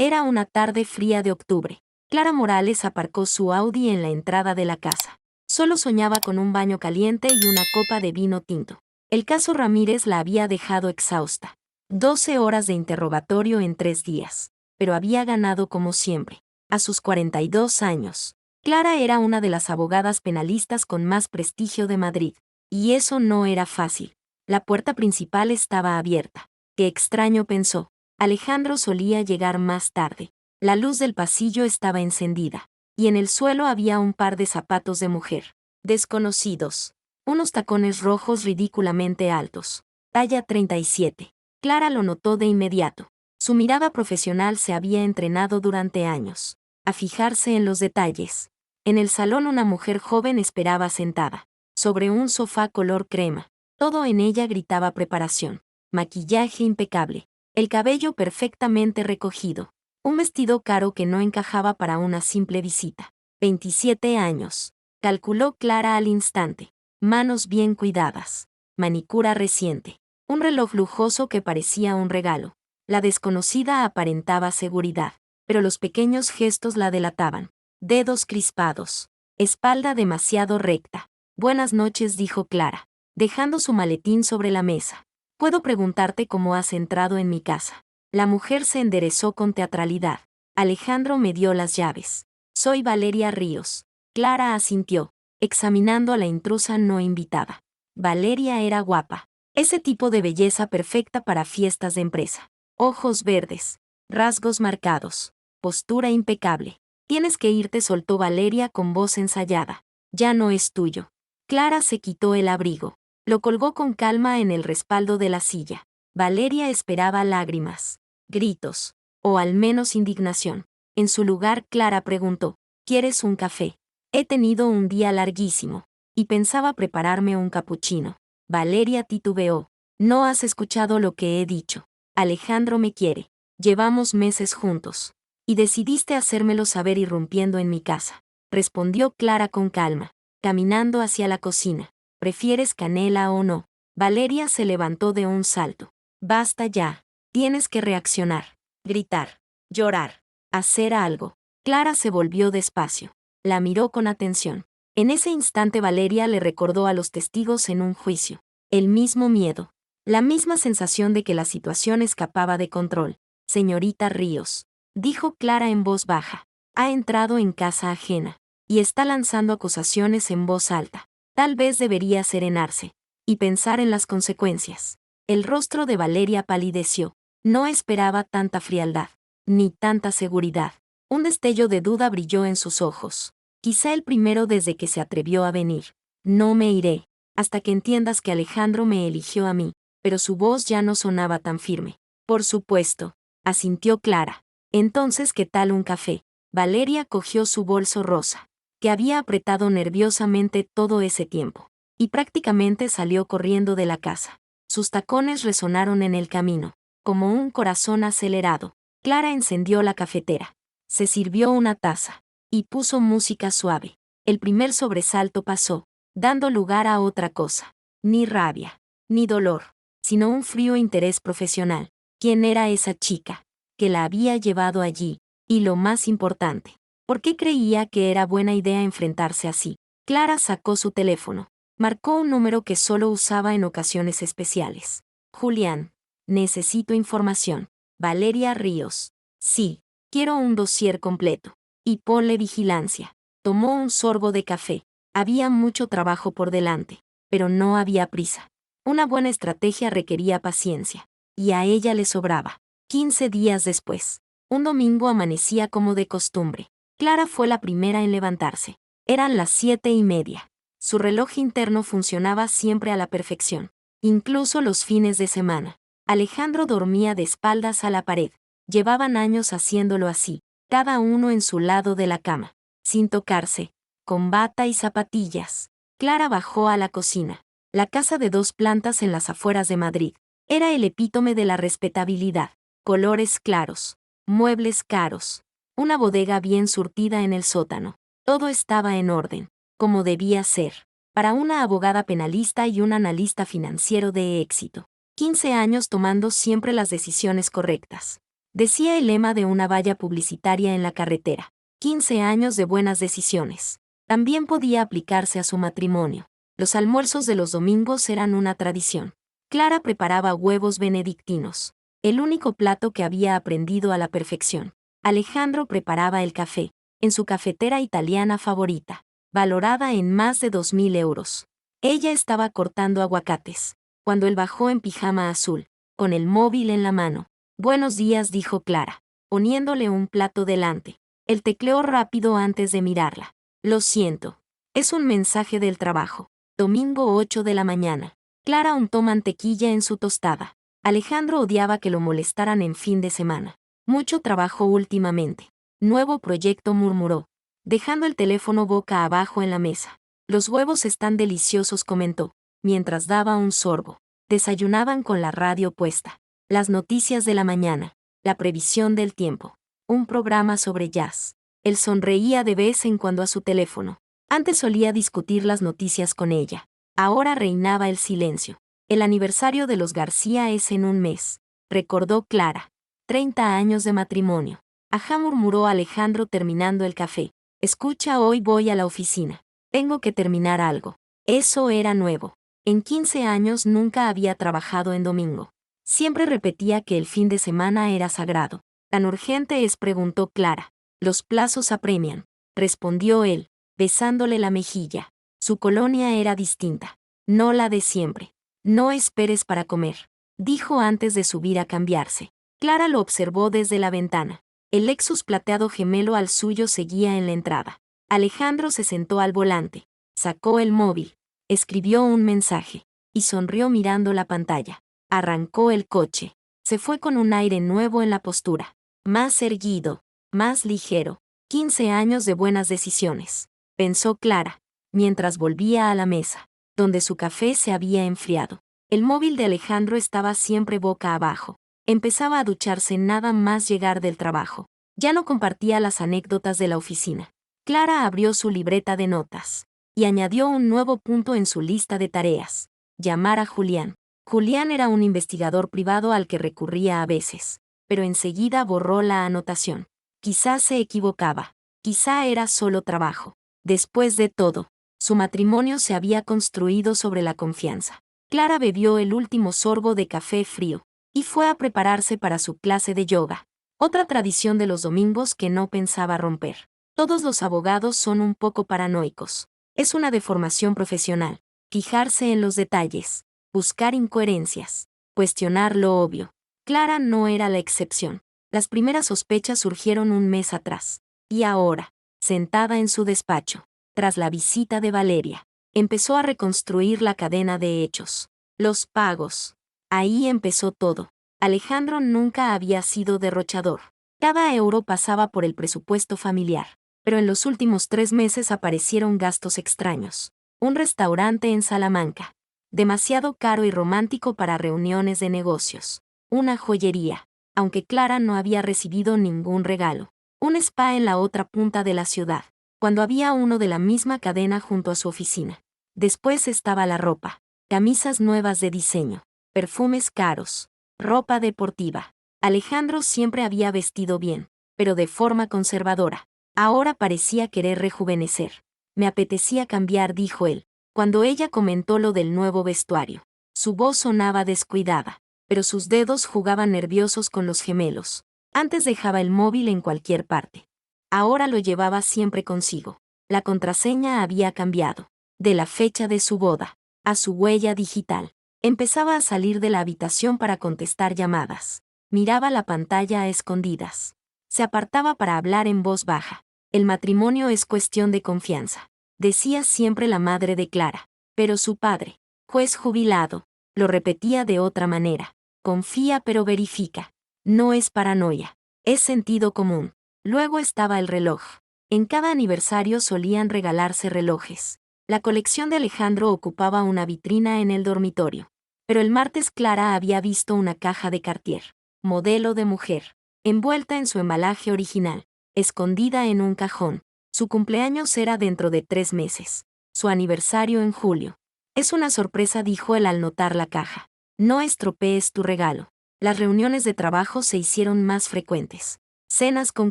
Era una tarde fría de octubre. Clara Morales aparcó su Audi en la entrada de la casa. Solo soñaba con un baño caliente y una copa de vino tinto. El caso Ramírez la había dejado exhausta. 12 horas de interrogatorio en 3 días. Pero había ganado como siempre. A sus 42 años. Clara era una de las abogadas penalistas con más prestigio de Madrid. Y eso no era fácil. La puerta principal estaba abierta. Qué extraño, pensó. Alejandro solía llegar más tarde. La luz del pasillo estaba encendida. Y en el suelo había un par de zapatos de mujer. Desconocidos. Unos tacones rojos ridículamente altos. Talla 37. Clara lo notó de inmediato. Su mirada profesional se había entrenado durante años. A fijarse en los detalles. En el salón una mujer joven esperaba sentada. Sobre un sofá color crema. Todo en ella gritaba preparación. Maquillaje impecable. El cabello perfectamente recogido. Un vestido caro que no encajaba para una simple visita. 27 años. Calculó Clara al instante. Manos bien cuidadas. Manicura reciente. Un reloj lujoso que parecía un regalo. La desconocida aparentaba seguridad, pero los pequeños gestos la delataban. Dedos crispados. Espalda demasiado recta. Buenas noches, dijo Clara, dejando su maletín sobre la mesa. ¿Puedo preguntarte cómo has entrado en mi casa? La mujer se enderezó con teatralidad. Alejandro me dio las llaves. Soy Valeria Ríos. Clara asintió, examinando a la intrusa no invitada. Valeria era guapa. Ese tipo de belleza perfecta para fiestas de empresa. Ojos verdes. Rasgos marcados. Postura impecable. Tienes que irte, soltó Valeria con voz ensayada. Ya no es tuyo. Clara se quitó el abrigo. Lo colgó con calma en el respaldo de la silla. Valeria esperaba lágrimas, gritos, o al menos indignación. En su lugar, Clara preguntó, ¿quieres un café? He tenido un día larguísimo, y pensaba prepararme un capuchino. Valeria titubeó. No has escuchado lo que he dicho. Alejandro me quiere. Llevamos meses juntos. Y decidiste hacérmelo saber irrumpiendo en mi casa. Respondió Clara con calma, caminando hacia la cocina. ¿Prefieres canela o no? Valeria se levantó de un salto. Basta ya. Tienes que reaccionar. Gritar. Llorar. Hacer algo. Clara se volvió despacio. La miró con atención. En ese instante Valeria le recordó a los testigos en un juicio. El mismo miedo. La misma sensación de que la situación escapaba de control. Señorita Ríos, dijo Clara en voz baja. Ha entrado en casa ajena. Y está lanzando acusaciones en voz alta. Tal vez debería serenarse y pensar en las consecuencias. El rostro de Valeria palideció. No esperaba tanta frialdad, ni tanta seguridad. Un destello de duda brilló en sus ojos. Quizá el primero desde que se atrevió a venir. No me iré, hasta que entiendas que Alejandro me eligió a mí, pero su voz ya no sonaba tan firme. Por supuesto, asintió Clara. Entonces, ¿qué tal un café? Valeria cogió su bolso rosa, que había apretado nerviosamente todo ese tiempo, y prácticamente salió corriendo de la casa. Sus tacones resonaron en el camino, como un corazón acelerado. Clara encendió la cafetera. Se sirvió una taza, y puso música suave. El primer sobresalto pasó, dando lugar a otra cosa. Ni rabia, ni dolor, sino un frío interés profesional. ¿Quién era esa chica que la había llevado allí? Y lo más importante, ¿por qué creía que era buena idea enfrentarse así? Clara sacó su teléfono. Marcó un número que solo usaba en ocasiones especiales. Julián. Necesito información. Valeria Ríos. Sí. Quiero un dossier completo. Y ponle vigilancia. Tomó un sorbo de café. Había mucho trabajo por delante, pero no había prisa. Una buena estrategia requería paciencia. Y a ella le sobraba. 15 días después. Un domingo amanecía como de costumbre. Clara fue la primera en levantarse. Eran las 7:30. Su reloj interno funcionaba siempre a la perfección, incluso los fines de semana. Alejandro dormía de espaldas a la pared. Llevaban años haciéndolo así, cada uno en su lado de la cama, sin tocarse, con bata y zapatillas. Clara bajó a la cocina. La casa de 2 plantas en las afueras de Madrid era el epítome de la respetabilidad. Colores claros, muebles caros, una bodega bien surtida en el sótano. Todo estaba en orden, como debía ser, para una abogada penalista y un analista financiero de éxito. 15 años tomando siempre las decisiones correctas. Decía el lema de una valla publicitaria en la carretera. 15 años de buenas decisiones. También podía aplicarse a su matrimonio. Los almuerzos de los domingos eran una tradición. Clara preparaba huevos benedictinos, el único plato que había aprendido a la perfección. Alejandro preparaba el café, en su cafetera italiana favorita, valorada en más de 2.000 euros. Ella estaba cortando aguacates, cuando él bajó en pijama azul, con el móvil en la mano. «Buenos días», dijo Clara, poniéndole un plato delante. Él tecleó rápido antes de mirarla. «Lo siento. Es un mensaje del trabajo. Domingo 8 de la mañana». Clara untó mantequilla en su tostada. Alejandro odiaba que lo molestaran en fin de semana. «Mucho trabajo últimamente». «Nuevo proyecto», murmuró, dejando el teléfono boca abajo en la mesa. «Los huevos están deliciosos», comentó, mientras daba un sorbo. Desayunaban con la radio puesta. Las noticias de la mañana, la previsión del tiempo, un programa sobre jazz. Él sonreía de vez en cuando a su teléfono. Antes solía discutir las noticias con ella. Ahora reinaba el silencio. «El aniversario de los García es en un mes», recordó Clara. 30 años de matrimonio. «Ajá», murmuró Alejandro terminando el café. «Escucha, hoy voy a la oficina. Tengo que terminar algo». Eso era nuevo. En 15 años nunca había trabajado en domingo. Siempre repetía que el fin de semana era sagrado. «¿Tan urgente es?», preguntó Clara. «Los plazos apremian», respondió él, besándole la mejilla. Su colonia era distinta, no la de siempre. «No esperes para comer», dijo antes de subir a cambiarse. Clara lo observó desde la ventana. El Lexus plateado gemelo al suyo seguía en la entrada. Alejandro se sentó al volante, sacó el móvil, escribió un mensaje, y sonrió mirando la pantalla. Arrancó el coche. Se fue con un aire nuevo en la postura. Más erguido, más ligero. 15 años de buenas decisiones, pensó Clara, mientras volvía a la mesa, donde su café se había enfriado. El móvil de Alejandro estaba siempre boca abajo. Empezaba a ducharse nada más llegar del trabajo. Ya no compartía las anécdotas de la oficina. Clara abrió su libreta de notas y añadió un nuevo punto en su lista de tareas: llamar a Julián. Julián era un investigador privado al que recurría a veces, pero enseguida borró la anotación. Quizá se equivocaba, quizá era solo trabajo. Después de todo, su matrimonio se había construido sobre la confianza. Clara bebió el último sorbo de café frío y fue a prepararse para su clase de yoga, otra tradición de los domingos que no pensaba romper. Todos los abogados son un poco paranoicos. Es una deformación profesional, fijarse en los detalles, buscar incoherencias, cuestionar lo obvio. Clara no era la excepción. Las primeras sospechas surgieron un mes atrás. Y ahora, sentada en su despacho, tras la visita de Valeria, empezó a reconstruir la cadena de hechos. Los pagos. Ahí empezó todo. Alejandro nunca había sido derrochador. Cada euro pasaba por el presupuesto familiar. Pero en los últimos 3 meses aparecieron gastos extraños. Un restaurante en Salamanca, demasiado caro y romántico para reuniones de negocios. Una joyería, aunque Clara no había recibido ningún regalo. Un spa en la otra punta de la ciudad, cuando había uno de la misma cadena junto a su oficina. Después estaba la ropa, camisas nuevas de diseño, perfumes caros, ropa deportiva. Alejandro siempre había vestido bien, pero de forma conservadora. Ahora parecía querer rejuvenecer. «Me apetecía cambiar», dijo él, cuando ella comentó lo del nuevo vestuario. Su voz sonaba descuidada, pero sus dedos jugaban nerviosos con los gemelos. Antes dejaba el móvil en cualquier parte. Ahora lo llevaba siempre consigo. La contraseña había cambiado. De la fecha de su boda a su huella digital. Empezaba a salir de la habitación para contestar llamadas. Miraba la pantalla a escondidas. Se apartaba para hablar en voz baja. «El matrimonio es cuestión de confianza», decía siempre la madre de Clara. Pero su padre, juez jubilado, lo repetía de otra manera. «Confía pero verifica. No es paranoia. Es sentido común». Luego estaba el reloj. En cada aniversario solían regalarse relojes. La colección de Alejandro ocupaba una vitrina en el dormitorio. Pero el martes Clara había visto una caja de Cartier, modelo de mujer, envuelta en su embalaje original, escondida en un cajón. Su cumpleaños era dentro de 3 meses. Su aniversario en julio. «Es una sorpresa», dijo él al notar la caja. «No estropees tu regalo». Las reuniones de trabajo se hicieron más frecuentes. Cenas con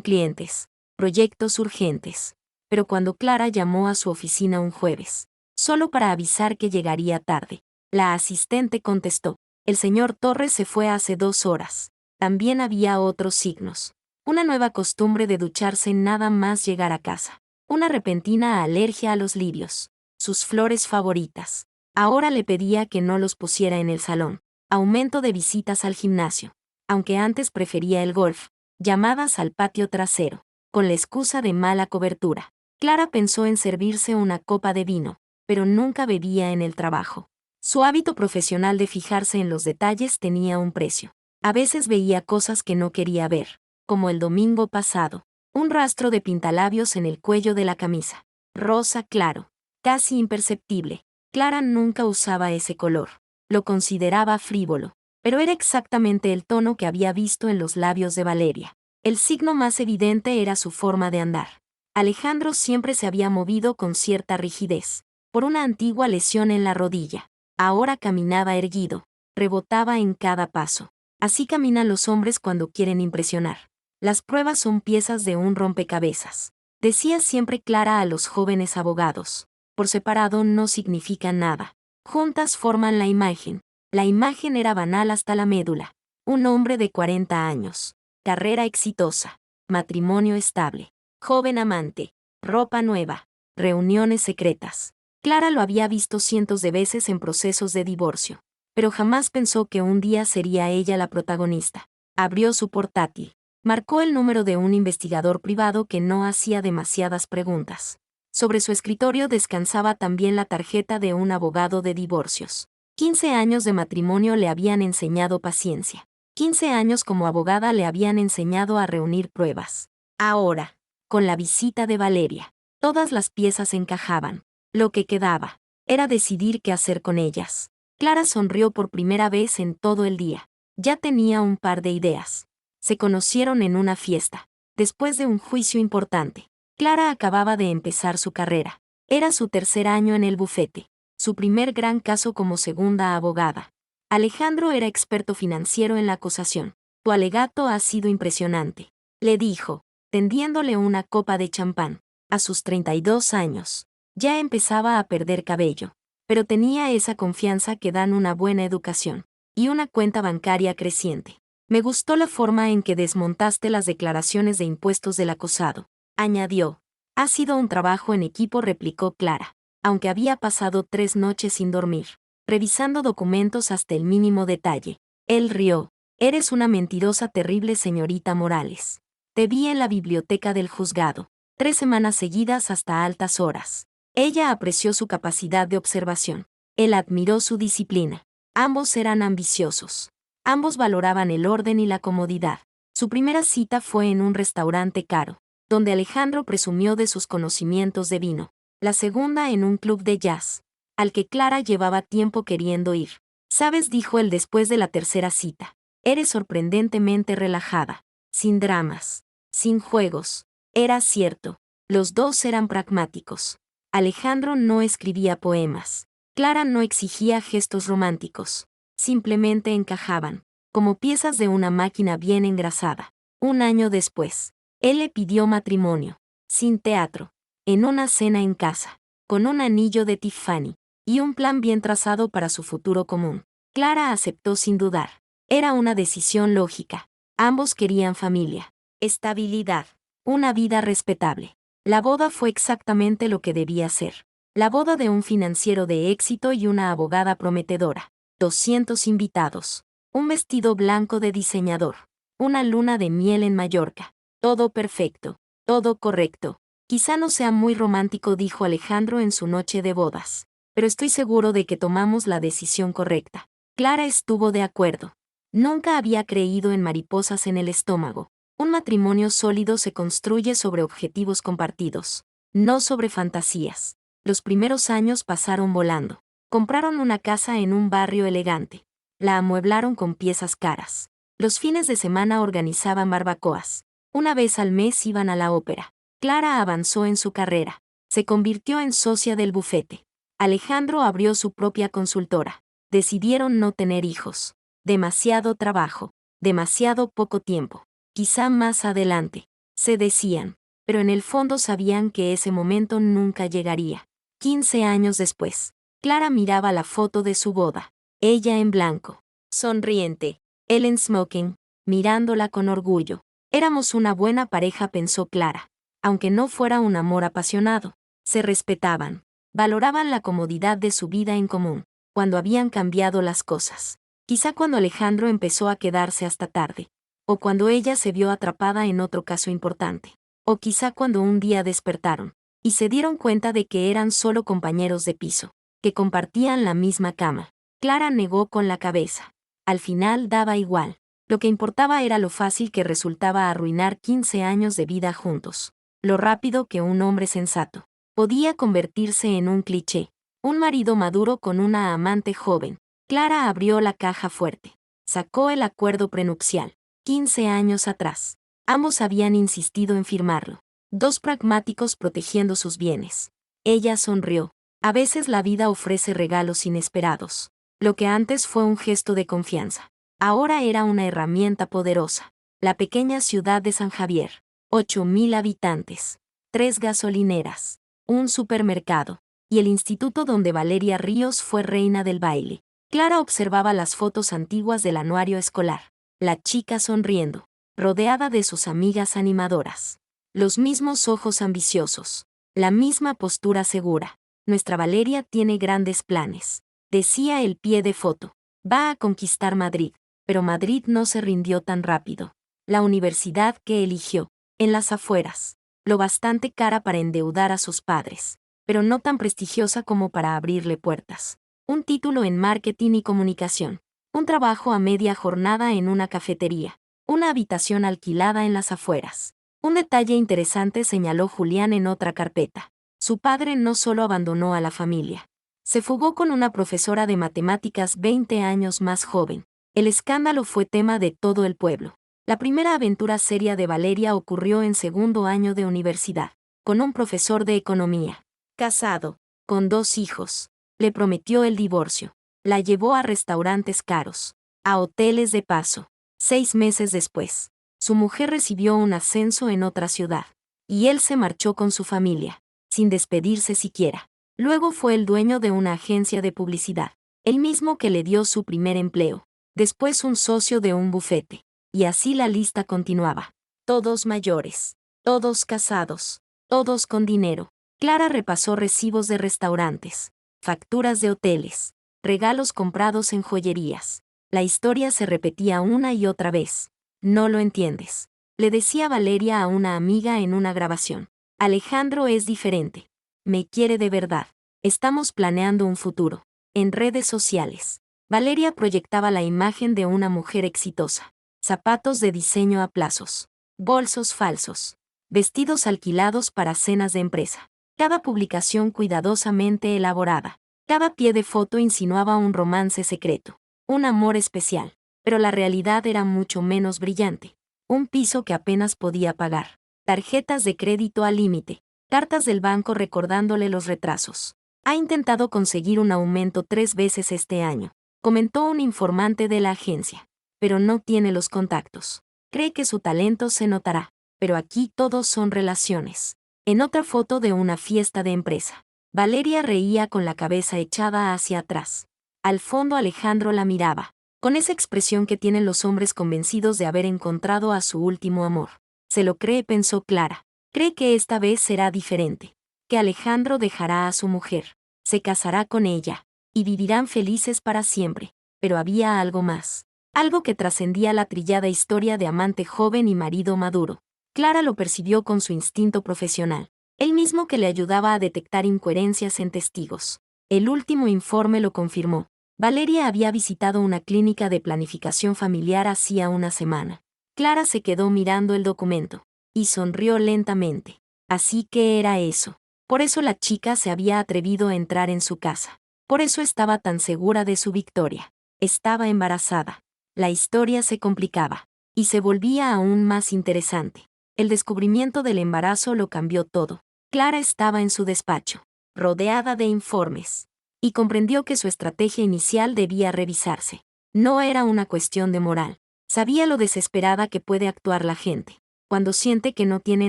clientes, proyectos urgentes. Pero cuando Clara llamó a su oficina un jueves, solo para avisar que llegaría tarde, la asistente contestó: el señor Torres se fue hace 2 horas. También había otros signos. Una nueva costumbre de ducharse nada más llegar a casa. Una repentina alergia a los lirios. Sus flores favoritas. Ahora le pedía que no los pusiera en el salón. Aumento de visitas al gimnasio. Aunque antes prefería el golf. Llamadas al patio trasero. Con la excusa de mala cobertura. Clara pensó en servirse una copa de vino, pero nunca bebía en el trabajo. Su hábito profesional de fijarse en los detalles tenía un precio. A veces veía cosas que no quería ver, como el domingo pasado. Un rastro de pintalabios en el cuello de la camisa. Rosa claro. Casi imperceptible. Clara nunca usaba ese color. Lo consideraba frívolo. Pero era exactamente el tono que había visto en los labios de Valeria. El signo más evidente era su forma de andar. Alejandro siempre se había movido con cierta rigidez, por una antigua lesión en la rodilla. Ahora caminaba erguido, rebotaba en cada paso. Así caminan los hombres cuando quieren impresionar. Las pruebas son piezas de un rompecabezas. Decía siempre Clara a los jóvenes abogados. Por separado no significan nada. Juntas forman la imagen. La imagen era banal hasta la médula. Un hombre de 40 años. Carrera exitosa. Matrimonio estable. Joven amante. Ropa nueva. Reuniones secretas. Clara lo había visto cientos de veces en procesos de divorcio. Pero jamás pensó que un día sería ella la protagonista. Abrió su portátil. Marcó el número de un investigador privado que no hacía demasiadas preguntas. Sobre su escritorio descansaba también la tarjeta de un abogado de divorcios. 15 años de matrimonio le habían enseñado paciencia. 15 años como abogada le habían enseñado a reunir pruebas. Ahora, con la visita de Valeria, todas las piezas encajaban. Lo que quedaba era decidir qué hacer con ellas. Clara sonrió por primera vez en todo el día. Ya tenía un par de ideas. Se conocieron en una fiesta, después de un juicio importante. Clara acababa de empezar su carrera. Era su 3er año en el bufete, su primer gran caso como segunda abogada. Alejandro era experto financiero en la acusación. Tu alegato ha sido impresionante, le dijo, tendiéndole una copa de champán. A sus 32 años. Ya empezaba a perder cabello, pero tenía esa confianza que dan una buena educación y una cuenta bancaria creciente. Me gustó la forma en que desmontaste las declaraciones de impuestos del acusado, añadió. Ha sido un trabajo en equipo, replicó Clara, aunque había pasado 3 noches sin dormir, revisando documentos hasta el mínimo detalle. Él rió. Eres una mentirosa terrible, señorita Morales. Te vi en la biblioteca del juzgado, 3 semanas seguidas hasta altas horas. Ella apreció su capacidad de observación. Él admiró su disciplina. Ambos eran ambiciosos. Ambos valoraban el orden y la comodidad. Su primera cita fue en un restaurante caro, donde Alejandro presumió de sus conocimientos de vino. La segunda en un club de jazz, al que Clara llevaba tiempo queriendo ir. ¿Sabes?, dijo él después de la 3.ª cita. Eres sorprendentemente relajada. Sin dramas. Sin juegos. Era cierto. Los dos eran pragmáticos. Alejandro no escribía poemas. Clara no exigía gestos románticos. Simplemente encajaban, como piezas de una máquina bien engrasada. 1 año después, él le pidió matrimonio, sin teatro, en una cena en casa, con un anillo de Tiffany, y un plan bien trazado para su futuro común. Clara aceptó sin dudar. Era una decisión lógica. Ambos querían familia, estabilidad, una vida respetable. La boda fue exactamente lo que debía ser. La boda de un financiero de éxito y una abogada prometedora. 200 invitados. Un vestido blanco de diseñador. Una luna de miel en Mallorca. Todo perfecto. Todo correcto. Quizá no sea muy romántico, dijo Alejandro en su noche de bodas. Pero estoy seguro de que tomamos la decisión correcta. Clara estuvo de acuerdo. Nunca había creído en mariposas en el estómago. Un matrimonio sólido se construye sobre objetivos compartidos, no sobre fantasías. Los primeros años pasaron volando. Compraron una casa en un barrio elegante. La amueblaron con piezas caras. Los fines de semana organizaban barbacoas. Una vez al mes iban a la ópera. Clara avanzó en su carrera. Se convirtió en socia del bufete. Alejandro abrió su propia consultora. Decidieron no tener hijos. Demasiado trabajo. Demasiado poco tiempo. Quizá más adelante, se decían, pero en el fondo sabían que ese momento nunca llegaría. 15 años después, Clara miraba la foto de su boda. Ella en blanco, sonriente, él en smoking, mirándola con orgullo. Éramos una buena pareja, pensó Clara. Aunque no fuera un amor apasionado, se respetaban, valoraban la comodidad de su vida en común. Cuando habían cambiado las cosas. Quizá cuando Alejandro empezó a quedarse hasta tarde. O cuando ella se vio atrapada en otro caso importante. O quizá cuando un día despertaron y se dieron cuenta de que eran solo compañeros de piso, que compartían la misma cama. Clara negó con la cabeza. Al final daba igual. Lo que importaba era lo fácil que resultaba arruinar 15 años de vida juntos. Lo rápido que un hombre sensato podía convertirse en un cliché. Un marido maduro con una amante joven. Clara abrió la caja fuerte. Sacó el acuerdo prenupcial. 15 años atrás. Ambos habían insistido en firmarlo. Dos pragmáticos protegiendo sus bienes. Ella sonrió. A veces la vida ofrece regalos inesperados. Lo que antes fue un gesto de confianza, ahora era una herramienta poderosa. La pequeña ciudad de San Javier. 8.000 habitantes. 3 gasolineras. Un supermercado. Y el instituto donde Valeria Ríos fue reina del baile. Clara observaba las fotos antiguas del anuario escolar. La chica sonriendo, rodeada de sus amigas animadoras. Los mismos ojos ambiciosos. La misma postura segura. Nuestra Valeria tiene grandes planes, decía el pie de foto. Va a conquistar Madrid, pero Madrid no se rindió tan rápido. La universidad que eligió, en las afueras, lo bastante cara para endeudar a sus padres, pero no tan prestigiosa como para abrirle puertas. Un título en marketing y comunicación. Un trabajo a media jornada en una cafetería. Una habitación alquilada en las afueras. Un detalle interesante, señaló Julián en otra carpeta. Su padre no solo abandonó a la familia. Se fugó con una profesora de matemáticas 20 años más joven. El escándalo fue tema de todo el pueblo. La primera aventura seria de Valeria ocurrió en segundo año de universidad, con un profesor de economía. Casado, con 2 hijos. Le prometió el divorcio. La llevó a restaurantes caros, a hoteles de paso. 6 meses después, su mujer recibió un ascenso en otra ciudad, y él se marchó con su familia, sin despedirse siquiera. Luego fue el dueño de una agencia de publicidad, el mismo que le dio su primer empleo, después un socio de un bufete, y así la lista continuaba. Todos mayores, todos casados, todos con dinero. Clara repasó recibos de restaurantes, facturas de hoteles, regalos comprados en joyerías. La historia se repetía una y otra vez. No lo entiendes, le decía Valeria a una amiga en una grabación. Alejandro es diferente. Me quiere de verdad. Estamos planeando un futuro. En redes sociales, Valeria proyectaba la imagen de una mujer exitosa. Zapatos de diseño a plazos, bolsos falsos, vestidos alquilados para cenas de empresa. Cada publicación cuidadosamente elaborada. Cada pie de foto insinuaba un romance secreto, un amor especial, pero la realidad era mucho menos brillante. Un piso que apenas podía pagar, tarjetas de crédito al límite, cartas del banco recordándole los retrasos. Ha intentado conseguir un aumento 3 veces este año, comentó un informante de la agencia, pero no tiene los contactos. Cree que su talento se notará, pero aquí todos son relaciones. En otra foto de una fiesta de empresa, Valeria reía con la cabeza echada hacia atrás. Al fondo Alejandro la miraba, con esa expresión que tienen los hombres convencidos de haber encontrado a su último amor. Se lo cree, pensó Clara. Cree que esta vez será diferente, que Alejandro dejará a su mujer, se casará con ella, y vivirán felices para siempre. Pero había algo más, algo que trascendía la trillada historia de amante joven y marido maduro. Clara lo percibió con su instinto profesional, el mismo que le ayudaba a detectar incoherencias en testigos. El último informe lo confirmó. Valeria había visitado una clínica de planificación familiar hacía una semana. Clara se quedó mirando el documento y sonrió lentamente. Así que era eso. Por eso la chica se había atrevido a entrar en su casa. Por eso estaba tan segura de su victoria. Estaba embarazada. La historia se complicaba y se volvía aún más interesante. El descubrimiento del embarazo lo cambió todo. Clara estaba en su despacho, rodeada de informes, y comprendió que su estrategia inicial debía revisarse. No era una cuestión de moral, Sabía lo desesperada que puede actuar la gente, cuando siente que no tiene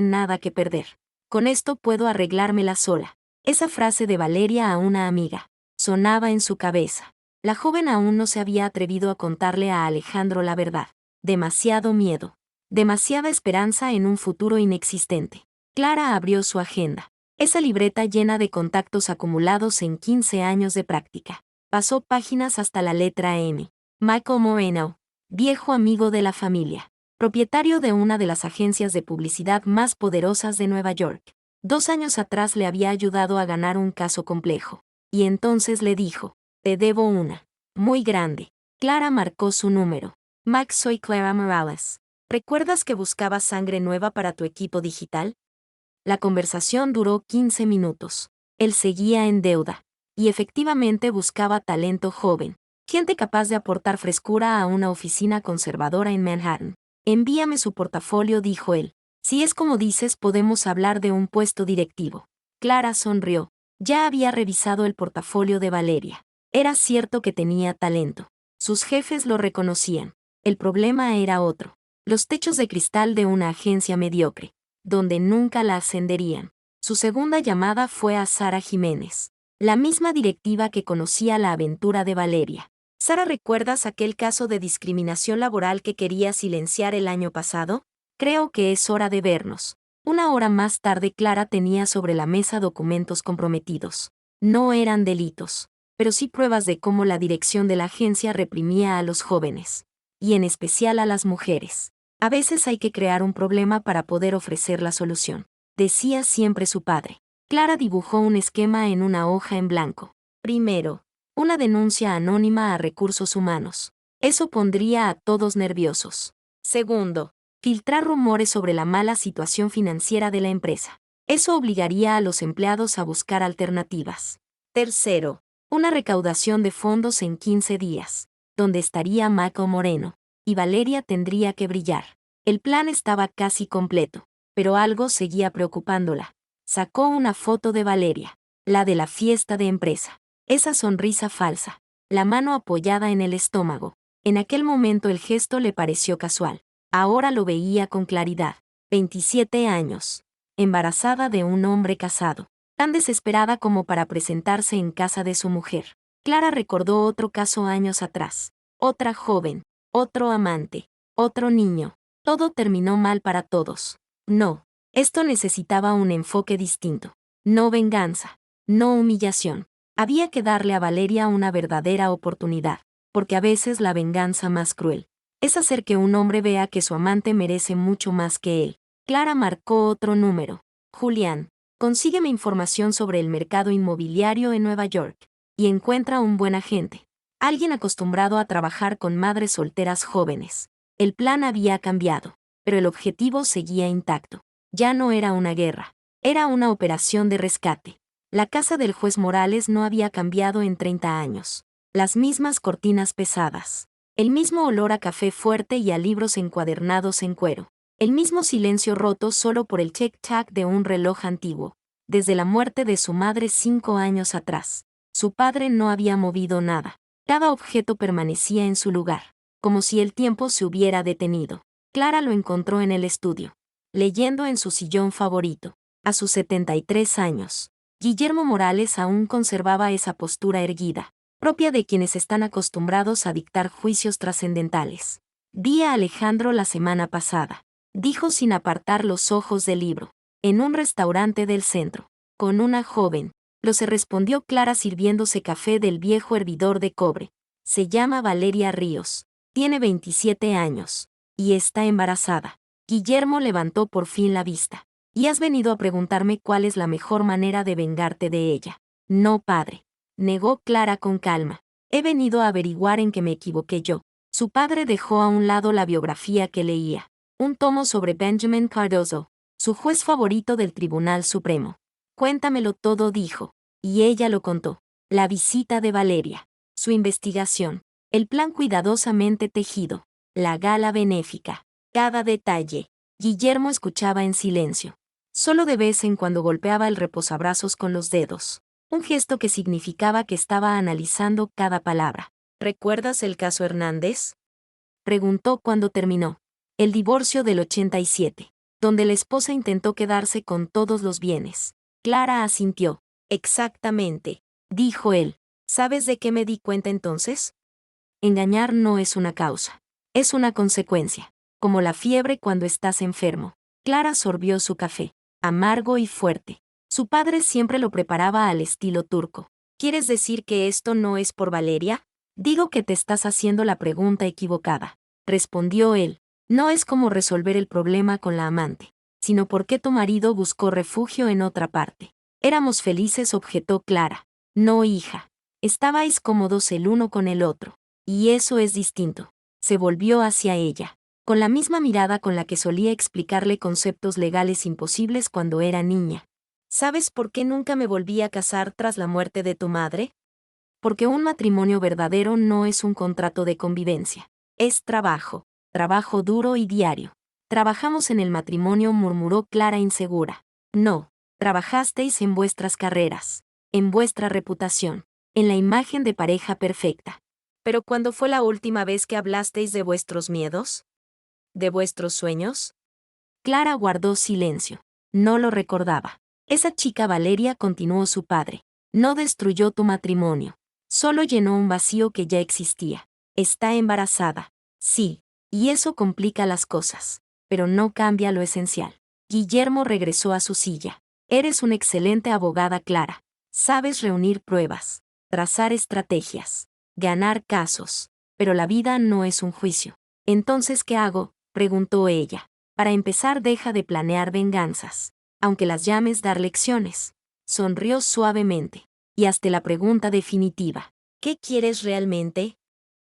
nada que perder. Con esto puedo arreglármela sola. Esa frase de Valeria a una amiga sonaba en su cabeza. La joven aún no se había atrevido a contarle a Alejandro la verdad. Demasiado miedo. Demasiada esperanza en un futuro inexistente. Clara abrió su agenda. Esa libreta llena de contactos acumulados en 15 años de práctica. Pasó páginas hasta la letra M. Michael Moreno, viejo amigo de la familia, propietario de una de las agencias de publicidad más poderosas de Nueva York. 2 años atrás le había ayudado a ganar un caso complejo. Y entonces le dijo, te debo una. Muy grande. Clara marcó su número. Max, soy Clara Morales. ¿Recuerdas que buscabas sangre nueva para tu equipo digital? La conversación duró 15 minutos. Él seguía en deuda. Y efectivamente buscaba talento joven. Gente capaz de aportar frescura a una oficina conservadora en Manhattan. Envíame su portafolio, dijo él. Si es como dices, podemos hablar de un puesto directivo. Clara sonrió. Ya había revisado el portafolio de Valeria. Era cierto que tenía talento. Sus jefes lo reconocían. El problema era otro. Los techos de cristal de una agencia mediocre, donde nunca la ascenderían. Su segunda llamada fue a Sara Jiménez, la misma directiva que conocía la aventura de Valeria. Sara, ¿recuerdas aquel caso de discriminación laboral que quería silenciar el año pasado? Creo que es hora de vernos. Una hora más tarde, Clara tenía sobre la mesa documentos comprometidos. No eran delitos, pero sí pruebas de cómo la dirección de la agencia reprimía a los jóvenes, y en especial a las mujeres. A veces hay que crear un problema para poder ofrecer la solución, decía siempre su padre. Clara dibujó un esquema en una hoja en blanco. Primero, una denuncia anónima a Recursos Humanos. Eso pondría a todos nerviosos. Segundo, filtrar rumores sobre la mala situación financiera de la empresa. Eso obligaría a los empleados a buscar alternativas. Tercero, una recaudación de fondos en 15 días, donde estaría Michael Moreno, y Valeria tendría que brillar. El plan estaba casi completo, pero algo seguía preocupándola. Sacó una foto de Valeria, la de la fiesta de empresa. Esa sonrisa falsa, la mano apoyada en el estómago. En aquel momento el gesto le pareció casual. Ahora lo veía con claridad. 27 años. Embarazada de un hombre casado. Tan desesperada como para presentarse en casa de su mujer. Clara recordó otro caso años atrás. Otra joven. Otro amante. Otro niño. Todo terminó mal para todos. No. Esto necesitaba un enfoque distinto. No venganza. No humillación. Había que darle a Valeria una verdadera oportunidad, porque a veces la venganza más cruel es hacer que un hombre vea que su amante merece mucho más que él. Clara marcó otro número. Julián, consígueme información sobre el mercado inmobiliario en Nueva York, y encuentra un buen agente. Alguien acostumbrado a trabajar con madres solteras jóvenes. El plan había cambiado, pero el objetivo seguía intacto. Ya no era una guerra, era una operación de rescate. La casa del juez Morales no había cambiado en 30 años. Las mismas cortinas pesadas. El mismo olor a café fuerte y a libros encuadernados en cuero. El mismo silencio roto solo por el tic-tac de un reloj antiguo. Desde la muerte de su madre 5 años atrás. Su padre no había movido nada. Cada objeto permanecía en su lugar, como si el tiempo se hubiera detenido. Clara lo encontró en el estudio, leyendo en su sillón favorito. A sus 73 años. Guillermo Morales aún conservaba esa postura erguida, propia de quienes están acostumbrados a dictar juicios trascendentales. Vi a Alejandro la semana pasada, dijo sin apartar los ojos del libro, en un restaurante del centro, con una joven. Se respondió Clara sirviéndose café del viejo hervidor de cobre. Se llama Valeria Ríos, tiene 27 años, y está embarazada. Guillermo levantó por fin la vista. ¿Y has venido a preguntarme cuál es la mejor manera de vengarte de ella? No, padre. Negó Clara con calma. He venido a averiguar en qué me equivoqué yo. Su padre dejó a un lado la biografía que leía. Un tomo sobre Benjamin Cardozo, su juez favorito del Tribunal Supremo. Cuéntamelo todo, dijo. Y ella lo contó. La visita de Valeria. Su investigación. El plan cuidadosamente tejido. La gala benéfica. Cada detalle. Guillermo escuchaba en silencio. Solo de vez en cuando golpeaba el reposabrazos con los dedos, un gesto que significaba que estaba analizando cada palabra. ¿Recuerdas el caso Hernández? Preguntó cuando terminó. El divorcio del 87, donde la esposa intentó quedarse con todos los bienes. Clara asintió. Exactamente, dijo él. ¿Sabes de qué me di cuenta entonces? Engañar no es una causa. Es una consecuencia. Como la fiebre cuando estás enfermo. Clara sorbió su café. Amargo y fuerte. Su padre siempre lo preparaba al estilo turco. ¿Quieres decir que esto no es por Valeria? Digo que te estás haciendo la pregunta equivocada. Respondió él. No es como resolver el problema con la amante, sino por qué tu marido buscó refugio en otra parte. Éramos felices, objetó Clara. No, hija. Estabais cómodos el uno con el otro. Y eso es distinto. Se volvió hacia ella, con la misma mirada con la que solía explicarle conceptos legales imposibles cuando era niña. ¿Sabes por qué nunca me volví a casar tras la muerte de tu madre? Porque un matrimonio verdadero no es un contrato de convivencia. Es trabajo. Trabajo duro y diario. Trabajamos en el matrimonio, murmuró Clara insegura. No, trabajasteis en vuestras carreras, en vuestra reputación, en la imagen de pareja perfecta. ¿Pero cuándo fue la última vez que hablasteis de vuestros miedos? ¿De vuestros sueños? Clara guardó silencio. No lo recordaba. Esa chica Valeria, continuó su padre, no destruyó tu matrimonio. Solo llenó un vacío que ya existía. Está embarazada. Sí, y eso complica las cosas. Pero no cambia lo esencial. Guillermo regresó a su silla. Eres una excelente abogada, Clara. Sabes reunir pruebas, trazar estrategias, ganar casos. Pero la vida no es un juicio. ¿Entonces qué hago?, preguntó ella. Para empezar, deja de planear venganzas, aunque las llames dar lecciones. Sonrió suavemente. Y hazte la pregunta definitiva. ¿Qué quieres realmente?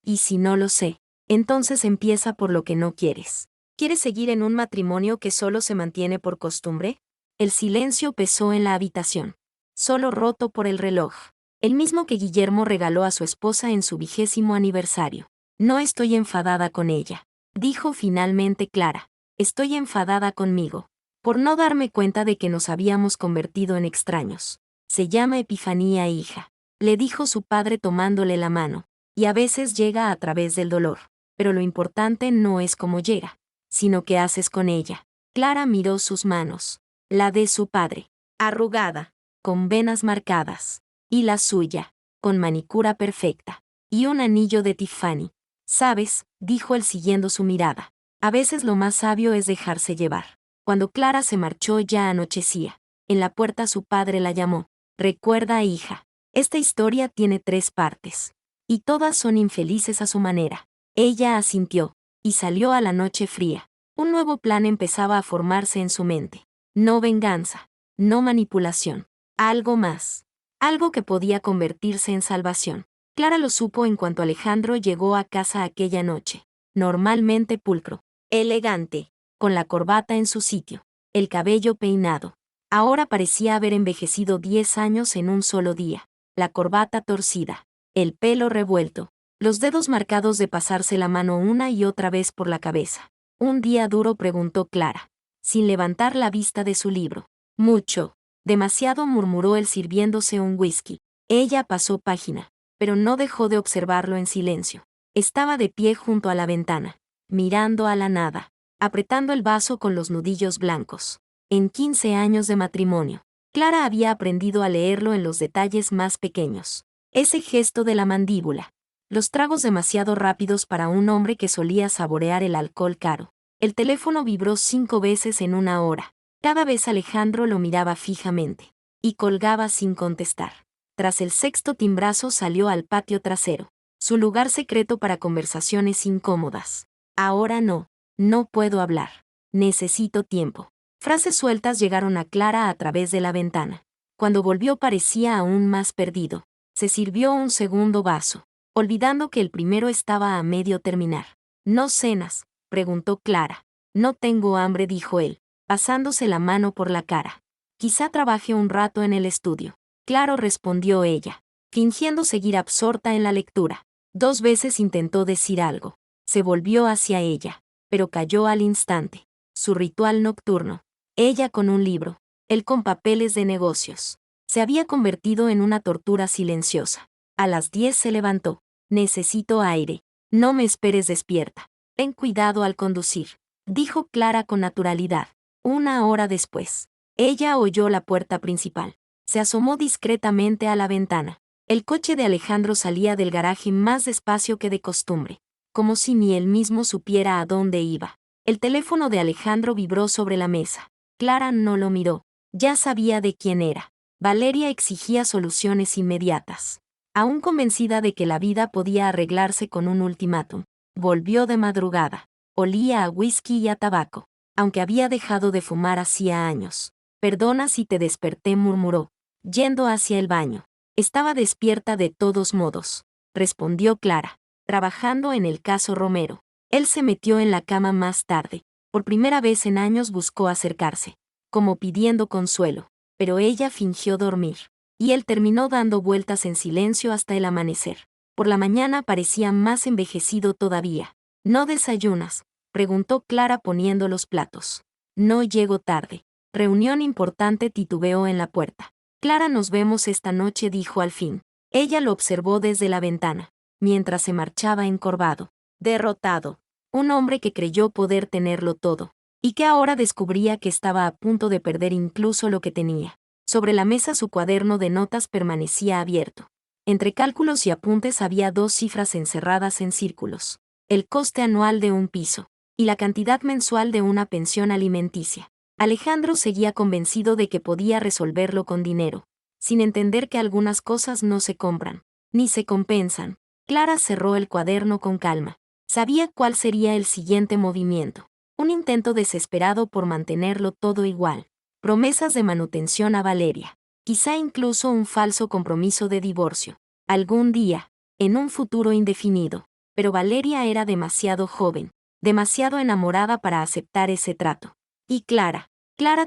Y si no lo sé, entonces empieza por lo que no quieres. ¿Quieres seguir en un matrimonio que solo se mantiene por costumbre? El silencio pesó en la habitación. Solo roto por el reloj. El mismo que Guillermo regaló a su esposa en su 20º aniversario. No estoy enfadada con ella, dijo finalmente Clara. Estoy enfadada conmigo, por no darme cuenta de que nos habíamos convertido en extraños. Se llama Epifanía, hija, le dijo su padre tomándole la mano, y a veces llega a través del dolor, pero lo importante no es cómo llega, sino qué haces con ella. Clara miró sus manos, la de su padre, arrugada, con venas marcadas, y la suya, con manicura perfecta, y un anillo de Tiffany. ¿Sabes?, dijo él siguiendo su mirada. A veces lo más sabio es dejarse llevar. Cuando Clara se marchó ya anochecía. En la puerta su padre la llamó. Recuerda, hija, esta historia tiene 3 partes. Y todas son infelices a su manera. Ella asintió, y salió a la noche fría. Un nuevo plan empezaba a formarse en su mente. No venganza, no manipulación. Algo más. Algo que podía convertirse en salvación. Clara lo supo en cuanto Alejandro llegó a casa aquella noche. Normalmente pulcro, elegante, con la corbata en su sitio, el cabello peinado. Ahora parecía haber envejecido 10 años en un solo día. La corbata torcida, el pelo revuelto, los dedos marcados de pasarse la mano una y otra vez por la cabeza. ¿Un día duro?, preguntó Clara, sin levantar la vista de su libro. Mucho, demasiado, murmuró él sirviéndose un whisky. Ella pasó página, pero no dejó de observarlo en silencio. Estaba de pie junto a la ventana, mirando a la nada, apretando el vaso con los nudillos blancos. En 15 años de matrimonio, Clara había aprendido a leerlo en los detalles más pequeños. Ese gesto de la mandíbula. Los tragos demasiado rápidos para un hombre que solía saborear el alcohol caro. El teléfono vibró 5 veces en una hora. Cada vez Alejandro lo miraba fijamente. Y colgaba sin contestar. Tras el 6º timbrazo salió al patio trasero. Su lugar secreto para conversaciones incómodas. Ahora no. No puedo hablar. Necesito tiempo. Frases sueltas llegaron a Clara a través de la ventana. Cuando volvió parecía aún más perdido. Se sirvió un segundo vaso, olvidando que el primero estaba a medio terminar. ¿No cenas?, preguntó Clara. No tengo hambre, dijo él, pasándose la mano por la cara. Quizá trabaje un rato en el estudio. Claro, respondió ella, fingiendo seguir absorta en la lectura. 2 veces intentó decir algo. Se volvió hacia ella, pero cayó al instante. Su ritual nocturno. Ella con un libro, él con papeles de negocios. Se había convertido en una tortura silenciosa. A las 10 se levantó. Necesito aire. No me esperes despierta. Ten cuidado al conducir, dijo Clara con naturalidad. 1 hora después, ella oyó la puerta principal. Se asomó discretamente a la ventana. El coche de Alejandro salía del garaje más despacio que de costumbre, como si ni él mismo supiera a dónde iba. El teléfono de Alejandro vibró sobre la mesa. Clara no lo miró. Ya sabía de quién era. Valeria exigía soluciones inmediatas. Aún convencida de que la vida podía arreglarse con un ultimátum, volvió de madrugada. Olía a whisky y a tabaco, aunque había dejado de fumar hacía años. Perdona si te desperté, murmuró, yendo hacia el baño. Estaba despierta de todos modos, respondió Clara, trabajando en el caso Romero. Él se metió en la cama más tarde. Por primera vez en años buscó acercarse, como pidiendo consuelo, pero ella fingió dormir, y él terminó dando vueltas en silencio hasta el amanecer. Por la mañana parecía más envejecido todavía. ¿No desayunas?, preguntó Clara poniendo los platos. No llego tarde. Reunión importante, titubeó en la puerta. Clara, nos vemos esta noche, dijo al fin. Ella lo observó desde la ventana, mientras se marchaba encorvado, derrotado. Un hombre que creyó poder tenerlo todo, y que ahora descubría que estaba a punto de perder incluso lo que tenía. Sobre la mesa su cuaderno de notas permanecía abierto. Entre cálculos y apuntes había 2 cifras encerradas en círculos: el coste anual de un piso, y la cantidad mensual de una pensión alimenticia. Alejandro seguía convencido de que podía resolverlo con dinero, sin entender que algunas cosas no se compran, ni se compensan. Clara cerró el cuaderno con calma. Sabía cuál sería el siguiente movimiento. Un intento desesperado por mantenerlo todo igual. Promesas de manutención a Valeria. Quizá incluso un falso compromiso de divorcio. Algún día, en un futuro indefinido. Pero Valeria era demasiado joven, demasiado enamorada para aceptar ese trato. Y Clara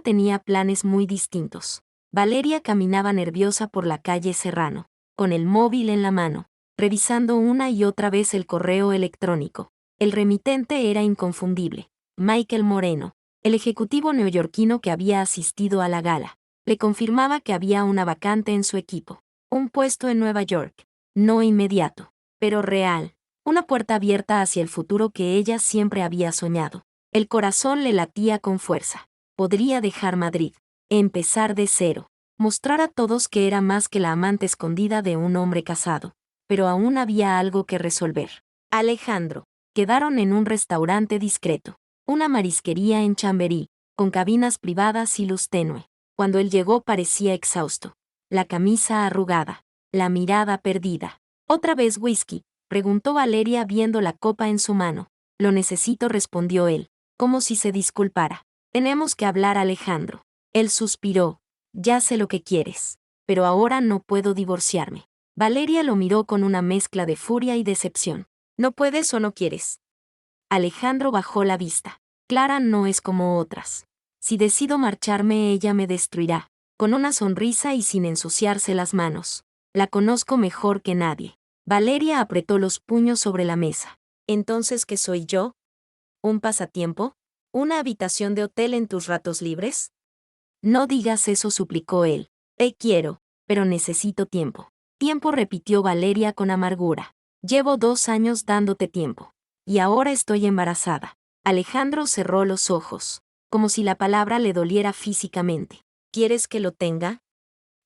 tenía planes muy distintos. Valeria caminaba nerviosa por la calle Serrano, con el móvil en la mano, revisando una y otra vez el correo electrónico. El remitente era inconfundible: Michael Moreno, el ejecutivo neoyorquino que había asistido a la gala. Le confirmaba que había una vacante en su equipo, un puesto en Nueva York, no inmediato, pero real, una puerta abierta hacia el futuro que ella siempre había soñado. El corazón le latía con fuerza. Podría dejar Madrid, empezar de cero, mostrar a todos que era más que la amante escondida de un hombre casado. Pero aún había algo que resolver. Alejandro. Quedaron en un restaurante discreto, una marisquería en Chamberí, con cabinas privadas y luz tenue. Cuando él llegó parecía exhausto, la camisa arrugada, la mirada perdida. ¿Otra vez whisky?, preguntó Valeria viendo la copa en su mano. Lo necesito, respondió él, como si se disculpara. Tenemos que hablar, Alejandro. Él suspiró. Ya sé lo que quieres, pero ahora no puedo divorciarme. Valeria lo miró con una mezcla de furia y decepción. ¿No puedes o no quieres? Alejandro bajó la vista. Clara no es como otras. Si decido marcharme, ella me destruirá. Con una sonrisa y sin ensuciarse las manos. La conozco mejor que nadie. Valeria apretó los puños sobre la mesa. ¿Entonces qué soy yo? ¿Un pasatiempo? ¿Una habitación de hotel en tus ratos libres? No digas eso, suplicó él. Te quiero, pero necesito tiempo. Tiempo, repitió Valeria con amargura. Llevo 2 años dándote tiempo. Y ahora estoy embarazada. Alejandro cerró los ojos, como si la palabra le doliera físicamente. ¿Quieres que lo tenga?,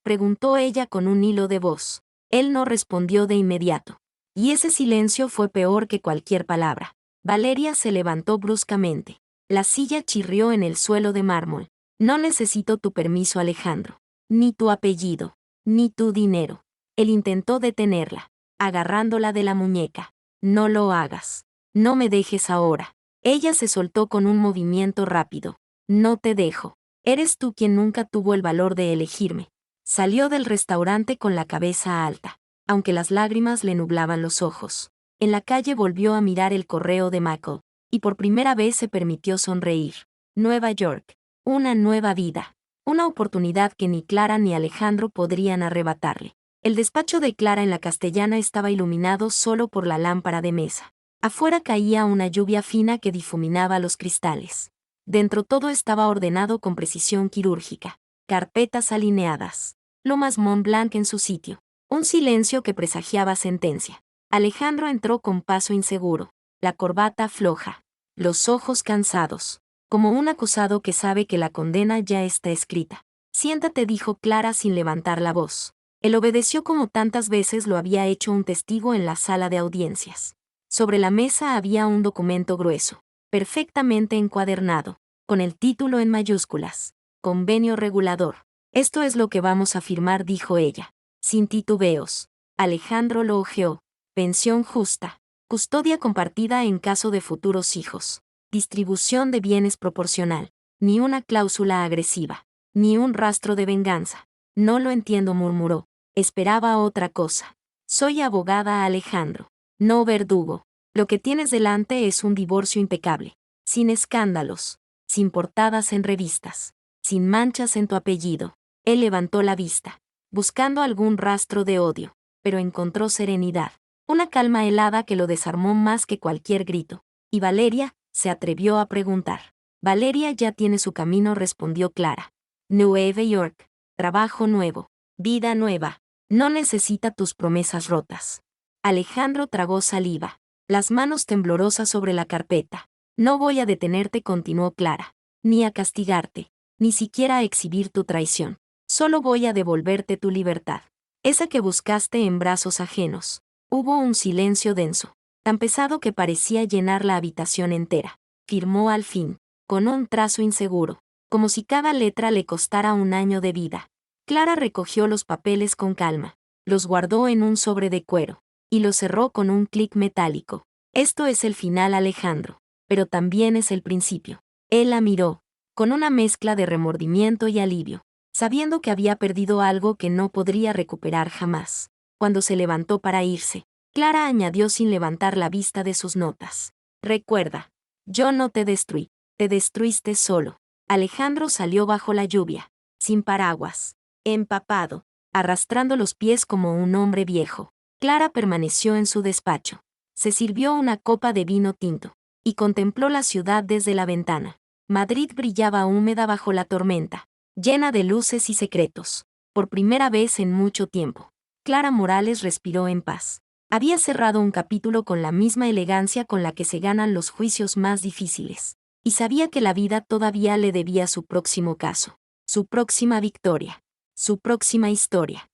preguntó ella con un hilo de voz. Él no respondió de inmediato. Y ese silencio fue peor que cualquier palabra. Valeria se levantó bruscamente. La silla chirrió en el suelo de mármol. No necesito tu permiso, Alejandro. Ni tu apellido. Ni tu dinero. Él intentó detenerla, agarrándola de la muñeca. No lo hagas. No me dejes ahora. Ella se soltó con un movimiento rápido. No te dejo. Eres tú quien nunca tuvo el valor de elegirme. Salió del restaurante con la cabeza alta, aunque las lágrimas le nublaban los ojos. En la calle volvió a mirar el correo de Michael, y por primera vez se permitió sonreír. Nueva York. Una nueva vida. Una oportunidad que ni Clara ni Alejandro podrían arrebatarle. El despacho de Clara en la Castellana estaba iluminado solo por la lámpara de mesa. Afuera caía una lluvia fina que difuminaba los cristales. Dentro todo estaba ordenado con precisión quirúrgica. Carpetas alineadas. Lomas Mont Blanc en su sitio. Un silencio que presagiaba sentencia. Alejandro entró con paso inseguro. la corbata floja, los ojos cansados, como un acusado que sabe que la condena ya está escrita. Siéntate, dijo Clara sin levantar la voz. Él obedeció como tantas veces lo había hecho un testigo en la sala de audiencias. Sobre la mesa había un documento grueso, perfectamente encuadernado, con el título en mayúsculas. Convenio regulador. Esto es lo que vamos a firmar, dijo ella. Sin titubeos. Alejandro lo hojeó. Pensión justa. Custodia compartida en caso de futuros hijos. Distribución de bienes proporcional. Ni una cláusula agresiva. Ni un rastro de venganza. No lo entiendo, murmuró. Esperaba otra cosa. Soy abogada, Alejandro. No verdugo. Lo que tienes delante es un divorcio impecable. Sin escándalos. Sin portadas en revistas. Sin manchas en tu apellido. Él levantó la vista, buscando algún rastro de odio, pero encontró serenidad. Una calma helada que lo desarmó más que cualquier grito. ¿Y Valeria?, se atrevió a preguntar. Valeria ya tiene su camino, respondió Clara. Nueva York. Trabajo nuevo. Vida nueva. No necesita tus promesas rotas. Alejandro tragó saliva, las manos temblorosas sobre la carpeta. No voy a detenerte, continuó Clara, ni a castigarte, ni siquiera a exhibir tu traición. Solo voy a devolverte tu libertad. Esa que buscaste en brazos ajenos. Hubo un silencio denso, tan pesado que parecía llenar la habitación entera. Firmó al fin, con un trazo inseguro, como si cada letra le costara un año de vida. Clara recogió los papeles con calma, los guardó en un sobre de cuero, y los cerró con un clic metálico. Esto es el final, Alejandro, pero también es el principio. Él la miró, con una mezcla de remordimiento y alivio, sabiendo que había perdido algo que no podría recuperar jamás. Cuando se levantó para irse, Clara añadió sin levantar la vista de sus notas. Recuerda, yo no te destruí, te destruiste solo. Alejandro salió bajo la lluvia, sin paraguas, empapado, arrastrando los pies como un hombre viejo. Clara permaneció en su despacho. Se sirvió una copa de vino tinto, y contempló la ciudad desde la ventana. Madrid brillaba húmeda bajo la tormenta, llena de luces y secretos. Por primera vez en mucho tiempo, Clara Morales respiró en paz. Había cerrado un capítulo con la misma elegancia con la que se ganan los juicios más difíciles, y sabía que la vida todavía le debía su próximo caso, su próxima victoria, su próxima historia.